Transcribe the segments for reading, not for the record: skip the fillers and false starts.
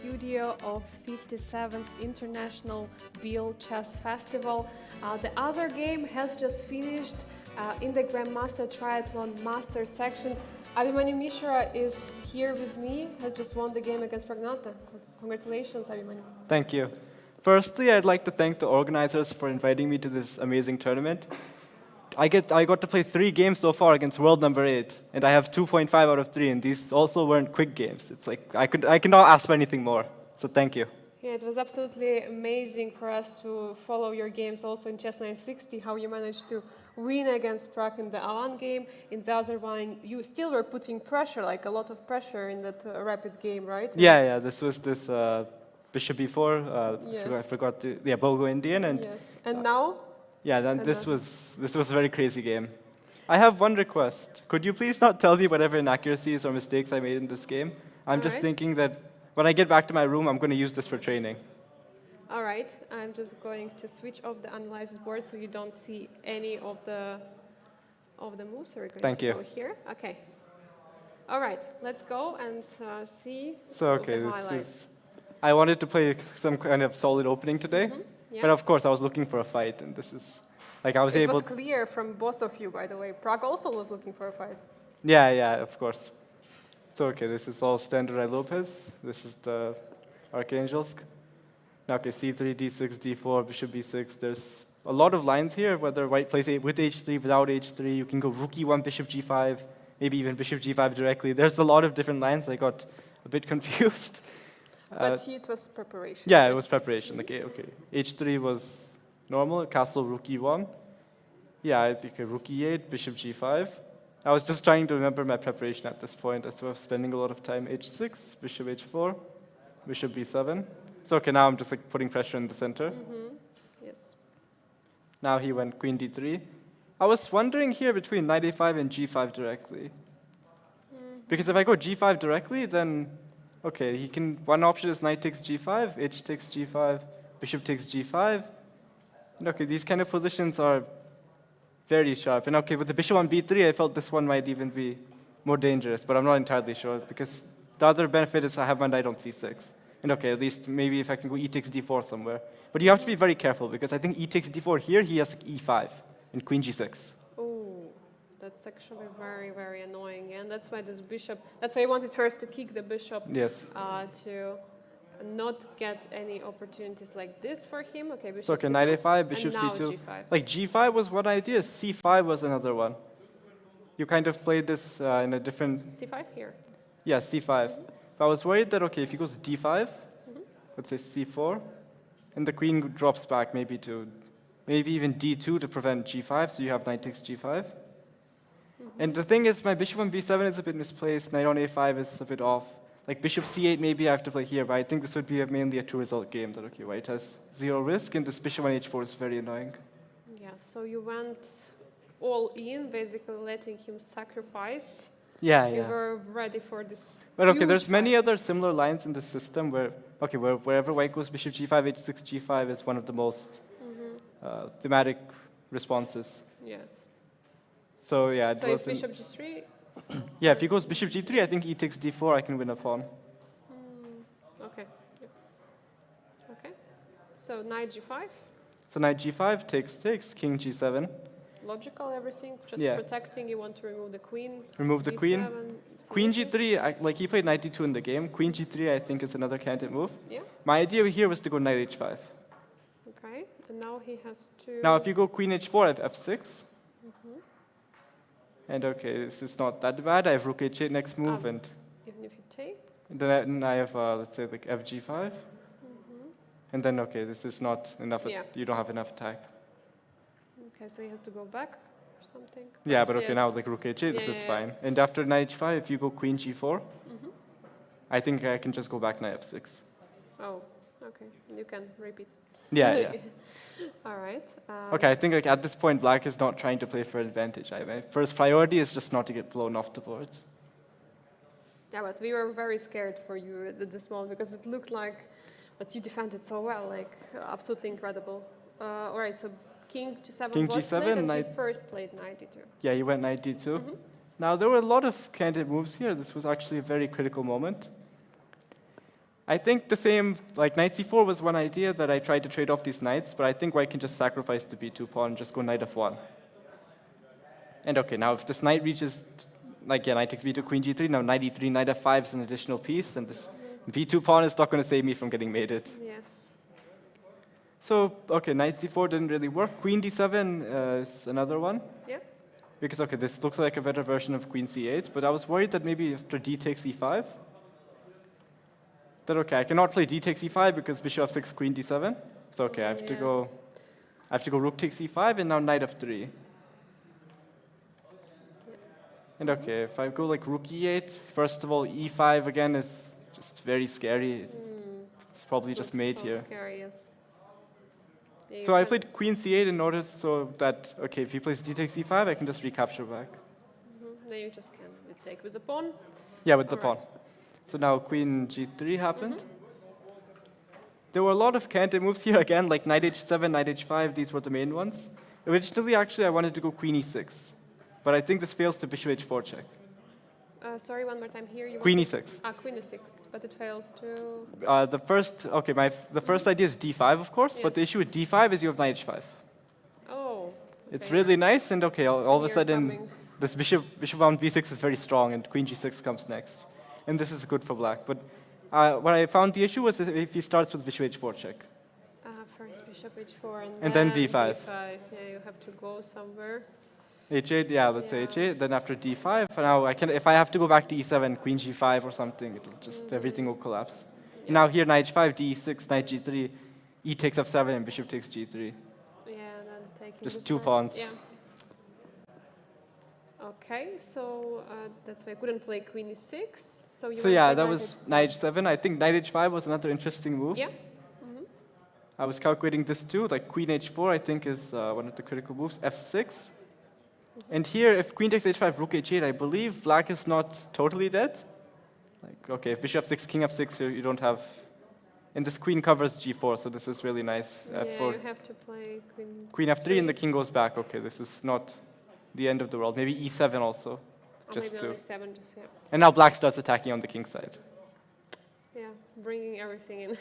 studio of 57th International Biel Chess Festival. The other game has just finished in the Grandmaster Triathlon Master section. Abhimanyu Mishra is here with me, has just won the game against Pragnata. Congratulations, Abhimanyu. Thank you. Firstly, I'd like to thank the organizers for inviting me to this amazing tournament. I got to play 3 games so far against world number 8, and I have 2.5 out of 3, and these also weren't quick games. It's like I cannot ask for anything more. So thank you. Yeah, it was absolutely amazing for us to follow your games also in Chess 960, how you managed to win against Prag in the one game. In the other one, you still were putting pressure, like a lot of pressure in that rapid game, right? Yeah, this was this Bishop B4, Yes. I forgot the Bogo Indian, and Yes. And now? yeah, then this was a very crazy game. I have one request. Could you please not tell me whatever inaccuracies or mistakes I made in this game? I'm just thinking that when I get back to my room, I'm going to use this for training. All right, I'm just going to switch off the analysis board so you don't see any of the moves. So we're going to go here. Okay. All right, let's go and see the highlights. I wanted to play some kind of solid opening today, but of course I was looking for a fight, and this is like I was able. It was clear from both of you, by the way. Prag also was looking for a fight. Yeah, of course. So this is all standard Lopez. This is the Archangelsk. Now C3, D6, D4, Bishop B6. There's a lot of lines here. Whether white plays with H3, without H3, you can go Rook E1, Bishop G5, maybe even Bishop G5 directly. There's a lot of different lines. I got a bit confused. But it was preparation. Yeah, it was preparation. H3 was normal. Castle Rook E1. Yeah, I think Rook E8, Bishop G5. I was just trying to remember my preparation at this point, so I was spending a lot of time. H6, Bishop H4, Bishop B7. So now I'm just putting pressure in the center. Yes. Now he went Queen D3. I was wondering here between Knight A5 and G5 directly. Because if I go G5 directly, then he can. One option is Knight takes G5, H takes G5, Bishop takes G5. And these kind of positions are very sharp. And with the Bishop on B3, I felt this one might even be more dangerous, but I'm not entirely sure because the other benefit is I have my Knight on C6. And at least maybe if I can go E takes D4 somewhere. But you have to be very careful because I think E takes D4 here, he has E5 and Queen G6. Oh, that's actually very, very annoying. And that's why this bishop, that's why I wanted first to kick the bishop to not get any opportunities like this for him. Okay, bishop so Knight A5, Bishop C2. G5. Like G5 was one idea, C5 was another one. You kind of played this in a different... C5 here? Yeah, C5. But I was worried that, if he goes D5, let's say C4, and the queen drops back maybe even D2 to prevent G5, so you have Knight takes G5. And the thing is, my Bishop on B7 is a bit misplaced, Knight on A5 is a bit off. Like Bishop C8, maybe I have to play here, but I think this would be mainly a 2-result game, that white has 0 risk, and this Bishop on H4 is very annoying. Yeah, so you went all in, basically letting him sacrifice. Yeah. We were ready for this. But there's many other similar lines in the system where, wherever white goes Bishop G5, H6, G5 is one of the most thematic responses. Yes. So if Bishop G3? Yeah, if he goes Bishop G3, I think E takes D4, I can win a pawn. Okay. Yeah. Okay. So Knight G5? So Knight G5 takes, King G7. Logical, everything, just protecting. You want to remove the queen. Remove the queen. Queen G3, he played Knight D2 in the game. Queen G3, I think, is another candidate move. Yeah. My idea here was to go Knight H5. Okay, and now he has to... Now, if you go Queen H4, I have F6. And this is not that bad. I have Rook H8 next move, and even if you take, then I have let's say FG5, and then this is not enough. You don't have enough attack. Okay, so he has to go back or something. Yeah, but now Rook H8, this is fine. And after Knight H5, if you go Queen G4, I think I can just go back Knight F6. Oh, okay. You can repeat. Yeah. All right. I think at this point, Black is not trying to play for advantage. My first priority is just not to get blown off the board. Yeah, but we were very scared for you at this moment because it looked like, but you defended so well, absolutely incredible. All right, so King G7 King was G7, played, and he first played Knight D2. Yeah, he went Knight D2. Now, there were a lot of candidate moves here. This was actually a very critical moment. I think the same, like knight c4 was one idea that I tried to trade off these knights, but I think white can just sacrifice the b2 pawn and just go knight f1. And okay, now if this knight reaches, like yeah, knight takes b2, queen g3, now knight e3, knight f5 is an additional piece, and this b2 pawn is not going to save me from getting mated. Yes. So, okay, knight c4 didn't really work. Queen d7 is another one. Yeah. Because, okay, this looks like a better version of queen c8, but I was worried that maybe after d takes e5, that okay, I cannot play d takes e5 because bishop f6, queen d7. So okay, I have to go rook takes e5 and now knight f3. Yes. And okay, if I go like rook e8, first of all, e5 again is just very scary. It's probably just made so here. Scary, yes. Yeah, So I played queen c8 in order so that, okay, if he plays d takes e5, I can just recapture back. No, you just can't take with the pawn. Yeah, with the All pawn. right. So now queen g3 happened. There were a lot of candidate moves here again, like knight h7, knight h5, these were the main ones. Originally, actually, I wanted to go queen e6, but I think this fails to bishop h4 check. Sorry, one more time here. You Queen wanted- e6. Queen e6, but it fails to... The first idea is d5, of course, but the Yes. issue with d5 is you have knight h5. Oh. It's okay. really nice, and okay, all of a You're sudden, coming. this bishop on b6 is very strong, and queen g6 comes next. And this is good for black. But what I found the issue was if he starts with bishop h4 check. First bishop h4 And then d5. Yeah, you have to go somewhere. h8, yeah, let's say Yeah. h8. Then after d5, now if I have to go back to e7, queen g5 or something, it'll just everything will collapse. Yeah. Now here knight h5, d6, knight g3, e takes f7, and bishop takes g3. Yeah, then taking Just this two one. pawns. Yeah. Okay, so that's why I couldn't play queen e6. So you So went yeah, for that knight was h7. knight h7. I think knight h5 was another interesting move. Yeah. I was calculating this too, like queen h4 I think is one of the critical moves, f6. And here, if queen takes h5, rook h8, I believe black is not totally dead. Like, okay, if bishop f6, king f6, you don't have... And this queen covers g4, so this is really nice. Yeah, For you have to play queen f3 and the king goes back. Okay, this is not the end of the world. Maybe e7 also. Or Just maybe to... only 7, just yeah. And now black starts attacking on the king side. Yeah, bringing everything in.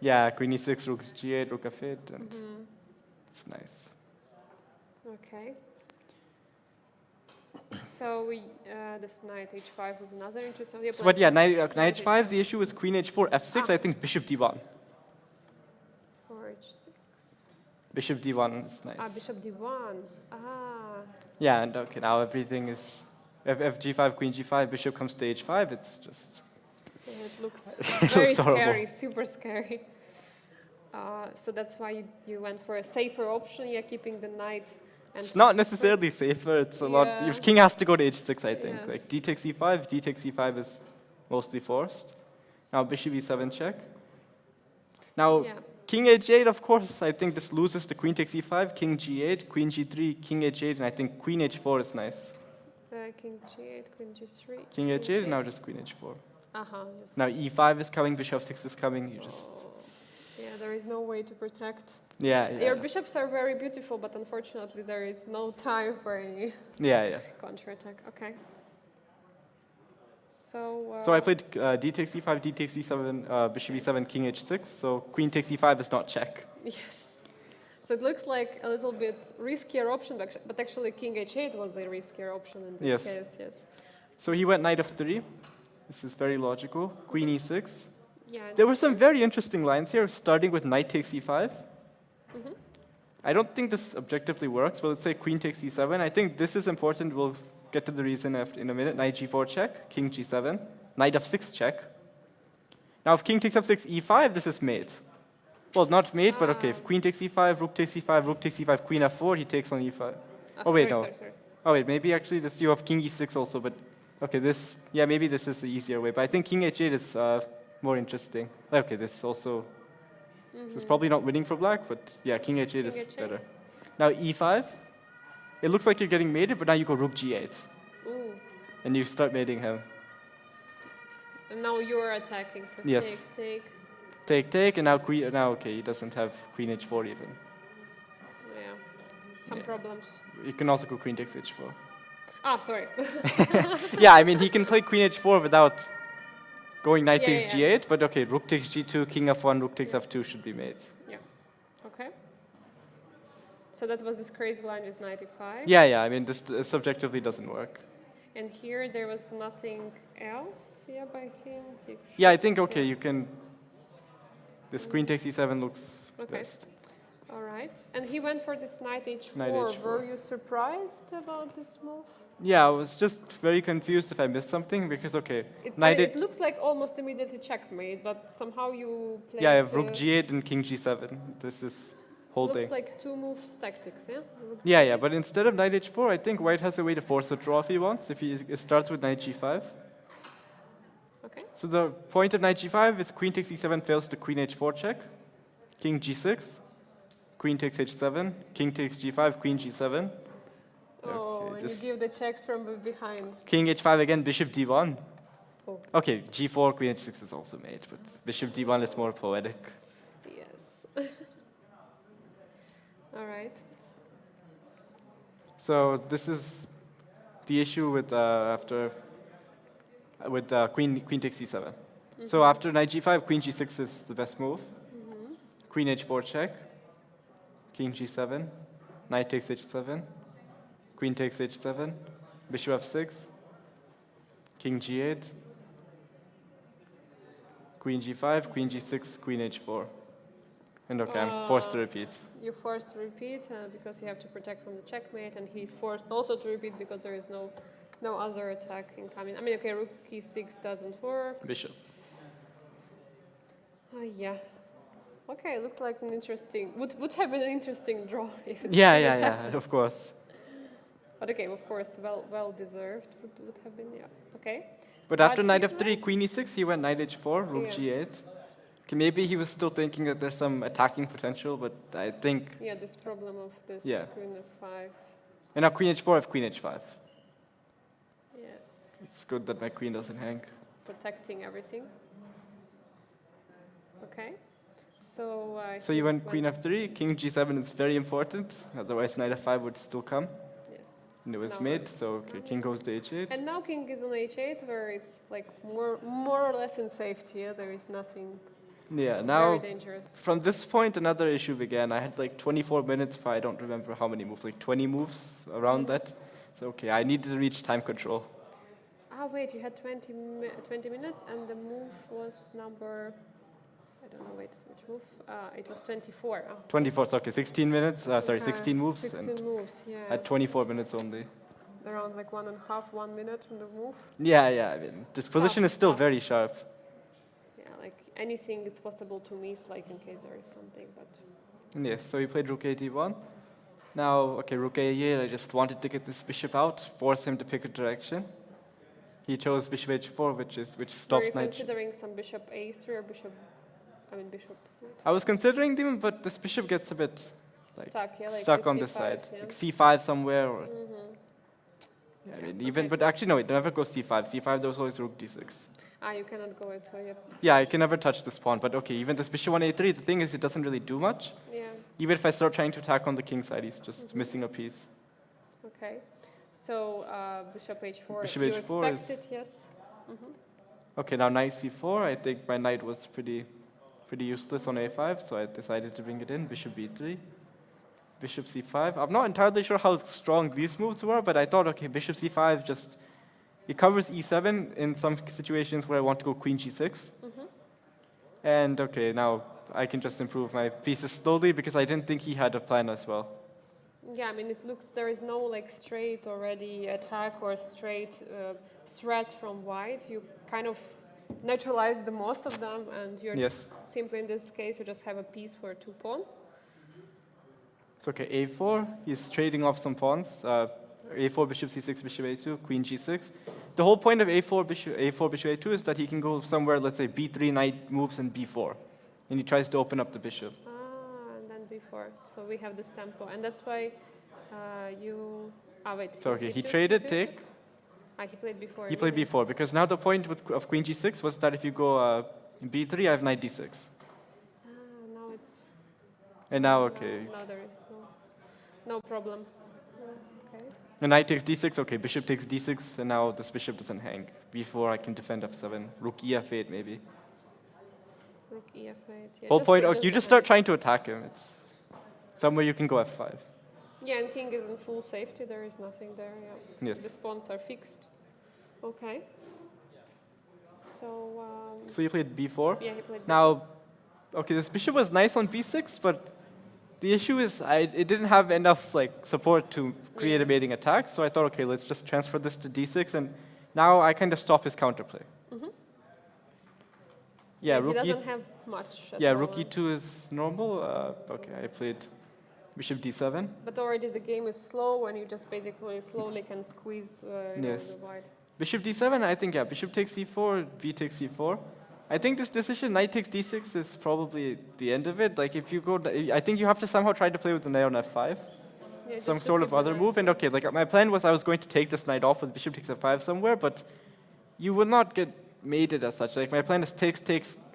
Yeah, queen e6, rook g8, rook f8, and it's nice. Okay. So this knight h5 was another interesting. So, but yeah, knight Knight h5, the issue is queen h4, f6, I think bishop d1. For h6. Bishop d1 is nice. Bishop d1. Yeah, and okay, now everything is... If g5, queen g5, bishop comes to h5, it's just... Yeah, it looks It very looks horrible. scary, super scary. So that's why you went for a safer option. Yeah, keeping the knight. And It's not necessarily safer, it's a lot... Yeah. Your king has to go to h6, I think. Yes. Like d takes e5, d takes e5 is mostly forced. Now bishop e7 check. Now, Yeah. king h8, of course, I think this loses to queen takes e5, king g8, queen g3, king h8, and I think queen h4 is nice. King g8, queen g3. King h8, and now just queen h4. Yes. Now e5 is coming, bishop 6 is coming, you just... Yeah, there is no way to protect. Yeah, Your yeah. bishops are very beautiful, but unfortunately there is no time for any Yeah. counterattack. Okay. So. So I played d takes e5, d takes e7, bishop e7, king h6, so queen takes e5 is not check. Yes. So it looks like a little bit riskier option, but actually king h8 was a riskier option in this Yes. case. Yes. So he went knight f3. This is very logical. Queen e6. Yeah. There were some very interesting lines here, starting with knight takes e5. I don't think this objectively works, but let's say queen takes e7. I think this is important. We'll get to the reason in a minute. Knight g4 check, king g7, knight f6 check. Now if king takes f6, e5, this is mate. Well, not mate, but okay. If queen takes e5, rook takes e5, rook takes e5, queen f4, he takes on e5. Oh wait, no. Sorry. Oh wait, maybe actually this you have king e6 also, but okay, this, yeah, maybe this is the easier way, but I think king h8 is more interesting. Okay, this is also, this is probably not winning for black, but yeah, king h8 is H8. better. Now e5, it looks like you're getting mated, but now you go rook g8, Ooh. and you start mating him. And now you're attacking. So Yes. take. Take, and now okay, he doesn't have queen h4 even. Yeah. Some Yeah. problems. You can also go queen takes h4. Sorry. Yeah, I mean, he can play queen h4 without going knight Yeah, takes yeah. g8, but okay, rook takes g2, king f1, rook takes f2 should be made. Yeah. Okay. So that was this crazy line with 95. Yeah, I mean, this subjectively doesn't work. And here there was nothing else, yeah, by him. He Yeah, I should think, have okay, you can... This queen takes e7 looks Okay. best. All right. And he went for this knight h4. Knight h4. Were you surprised about this move? Yeah, I was just very confused if I missed something, because, okay, It, I knight mean, it... it looks like almost immediately checkmate, but somehow you played... Yeah, I have rook g8 and king g7. This is holding. Looks like two moves tactics, yeah? Rook Yeah, but instead of knight h4, I think white has a way to force a draw if he wants, if he starts with knight g5. Okay. So the point of knight g5 is queen takes e7 fails to queen h4 check, king g6, queen takes h7, king takes g5, queen g7. Oh, Okay, and just- you give the checks from behind. King h5 again, bishop d1. Oh. Okay, g4, queen h6 is also made, but bishop d1 is more poetic. Yes. All right. So this is the issue with queen takes e7. So after knight g5, queen g6 is the best move. Queen h4 check, king g7, knight takes h7, queen takes h7, bishop f6, king g8, queen g5, queen g6, queen h4. And okay, I'm forced to repeat. You're forced to repeat because you have to protect from the checkmate, and he's forced also to repeat because there is no other attack incoming. I mean, okay, rook e6 doesn't work. Bishop. Yeah. Okay, looked like an interesting, would have been an interesting draw if it Yeah, happened. of course. But okay, of course, well deserved would have been, yeah. Okay. But after he knight f3, played- queen e6, he went knight h4, rook Yeah. g8. Okay, maybe he was still thinking that there's some attacking potential, but I think... Yeah, this problem of this Yeah. queen f5. And now queen h4, I have queen h5. Yes, It's good that my queen doesn't hang. protecting everything. Okay. So, So you went queen f3, king g7 is very important, otherwise knight f5 would still come. Yes. And it was Now made, it's so okay, king goes to h8. And now king is on h8, where it's like more or less in safety. Yeah? There is nothing Yeah, very now dangerous. from this point another issue began. I had like 24 minutes, I don't remember how many moves, like 20 moves around that. So okay, I needed to reach time control. Ah, wait, you had 20 minutes, and the move was number, I don't know, wait, which move? It was 24. 24, so okay, 16 minutes, sorry, Okay, 16 moves, 16 and moves, I yeah. had 24 minutes only. Around like 1 minute on the move. Yeah, I mean, this position is still tough. very sharp. Yeah, like anything it's possible to miss, like in case there is something, but And yes, so he played rook a1. Now, okay, rook a8, I just wanted to get this bishop out, force him to pick a direction. He chose bishop h4, which were stops you knight. considering some bishop a3 or bishop, bishop I was considering them, but this bishop gets a bit like stuck, yeah, like stuck with on this C5, side, yeah. like c5 somewhere, or yeah, I Yeah, mean, even. okay. But actually, no, it never goes c5. C5 there's always rook d6. You cannot go it, so yeah. Yeah, I can never touch this pawn. But okay, even this bishop on a3, the thing is, it doesn't really do much. Yeah, Even if I start trying to attack on the king side, he's just missing a piece. okay. So bishop h4, Bishop you h4 is- expected, yes? Okay, now knight c4. I think my knight was pretty useless on a5, so I decided to bring it in. Bishop b3, bishop c5. I'm not entirely sure how strong these moves were, but I thought, okay, bishop c5 just it covers e7 in some situations where I want to go queen g6. And okay, now I can just improve my pieces slowly because I didn't think he had a plan as well. Yeah, I mean, it looks, there is no like straight already attack or straight threats from white. You kind of neutralize the most of them, and you're Yes. simply in this case, you just have a piece for 2 pawns. It's okay, a4, he's trading off some pawns. A4, bishop c6, bishop a2, queen g6. The whole point of a4, bishop a2 is that he can go somewhere, let's say b3, knight moves, and b4. And he tries to open up the bishop. And then before. So we have this tempo, and that's why you. Wait. So okay, you he took- traded, you took? take. He played before. He played didn't b4 because now the point of queen g6 was that if you go b3, I have knight d6. Now it's. And now, okay, No, there is no problem. Okay. And knight takes d6, okay, bishop takes d6, and now this bishop doesn't hang. b4, I can defend f7. Rook e8 maybe. Rook e8. Yeah, Whole point, the- okay, you the just start hand. trying to attack him. It's somewhere you can go f5. Yeah, and king is in full safety. There is nothing there. Yeah. Yes. The spawns are fixed. Okay. So. So you played b4. Yeah, he played. Now, okay, this bishop was nice on b6, but the issue is it didn't have enough like support to create a mating attack. So I thought, okay, let's just transfer this to d6, and now I kind of stop his counterplay. Yeah, he rook doesn't have much. At yeah, all. rook e2 is normal. Okay, I played bishop d7. But already the game is slow, and you just basically slowly can squeeze Yes. the white. Bishop d7, I think, yeah, bishop takes e4, b takes e4. I think this decision, knight takes d6, is probably the end of it. Like, if you go, I think you have to somehow try to play with the knight on f5. Yeah, Some just to sort keep of the other knight. move. And okay, like, my plan was I was going to take this knight off with bishop takes f5 somewhere, but you will not get mated as such. Like, my plan is takes,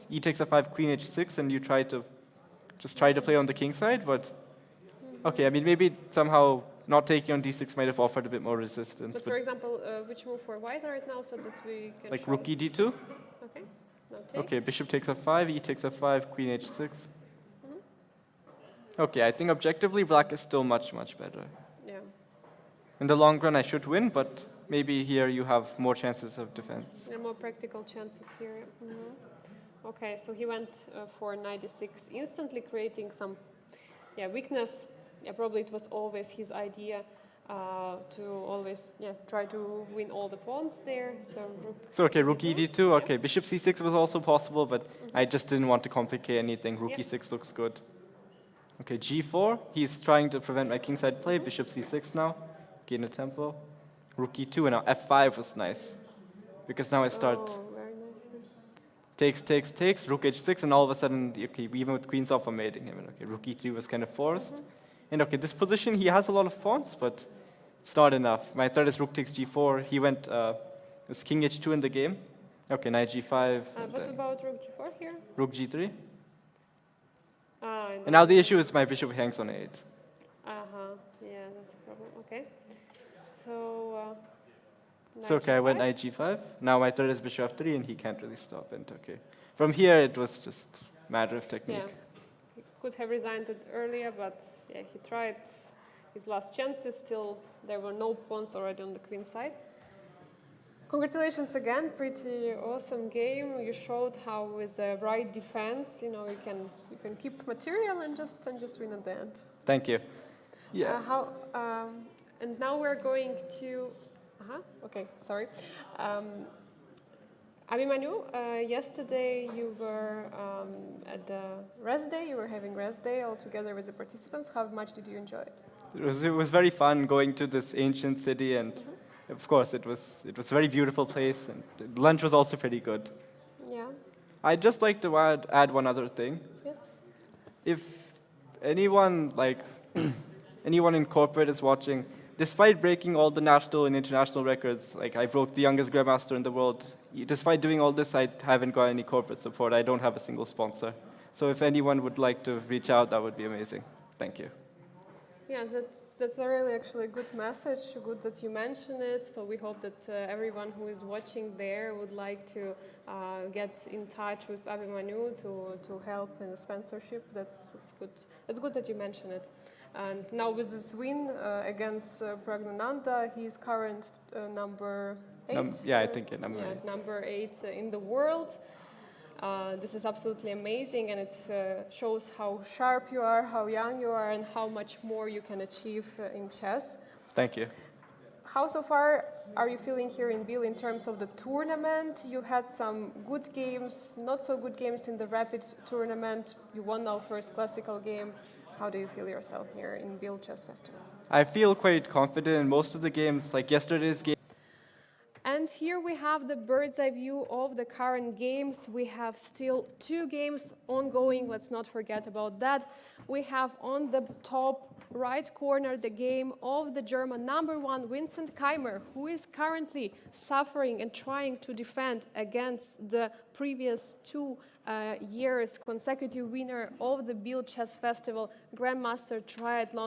e takes f5, queen h6, and you try to play on the king side, but okay, I mean, maybe somehow not taking on d6 might have offered a bit more resistance. But for example, which move for white right now, so that we can like show rook it? e d2. Okay. Now take. Okay, bishop takes f5, e takes f5, queen h6. Okay, I think objectively black is still much, much better. Yeah. In the long run, I should win, but maybe here you have more chances of defense. There are more practical chances here. Okay, so he went for knight d6, instantly creating some weakness. Yeah, probably it was always his idea to always try to win all the pawns there. So Okay, rook e d2. Okay, bishop c6 was also possible, but I just didn't want to complicate anything. Rook e6 looks good. Okay, g4. He's trying to prevent my kingside play. Bishop c6 now. Gain a tempo. Rook e2, and now f5 was nice. Because now I start Oh, very nice. takes, rook h6, and all of a sudden, okay, even with queens off, I'm mating him. And okay, rook e3 was kind of forced. And okay, this position, he has a lot of pawns, but it's not enough. My third is rook takes g4. He went with king h2 in the game. Okay, knight g5. What about rook g4 here? Rook g3. Ah, And now the issue is my bishop hangs on a8. Yeah, that's a problem. Okay. So. So okay, I went knight g5. Now my third is bishop f3, and he can't really stop it. Okay. From here, it was just a matter of technique. Yeah. He could have resigned it earlier, but yeah, he tried his last chances. Still, there were no pawns already on the queen side. Congratulations again, pretty awesome game. You showed how with the right defense, you can keep material and just win at the end. Thank you. Yeah. And now we're going to. Okay, sorry. Abhimanyu, yesterday you were at the rest day. You were having rest day all together with the participants. How much did you enjoy it? It was very fun going to this ancient city, and of course it was a very beautiful place, and lunch was also pretty good. Yeah. I'd just like to add one other thing. Yes. If anyone anyone in corporate is watching, despite breaking all the national and international records, like I broke the youngest grandmaster in the world, despite doing all this, I haven't got any corporate support. I don't have a single sponsor. So if anyone would like to reach out, that would be amazing. Thank you. Yeah, that's a really actually good message. Good that you mention it. So we hope that everyone who is watching there would like to get in touch with Abhimanyu to help in the sponsorship. That's good. It's good that you mention it. And now with this win against Pragnananda, he's current number 8. I think number 8. Yes, number 8 in the world. This is absolutely amazing, and it shows how sharp you are, how young you are, and how much more you can achieve in chess. Thank you. How so far are you feeling here in Biel in terms of the tournament? You had some good games, not so good games in the rapid tournament. You won now first classical game. How do you feel yourself here in Biel Chess Festival? I feel quite confident in most of the games, like yesterday's game. And here we have the bird's eye view of the current games. We have still 2 games ongoing. Let's not forget about that. We have on the top right corner the game of the German number 1, Vincent Keimer, who is currently suffering and trying to defend against the previous 2 years consecutive winner of the Biel Chess Festival, Grandmaster Triathlon.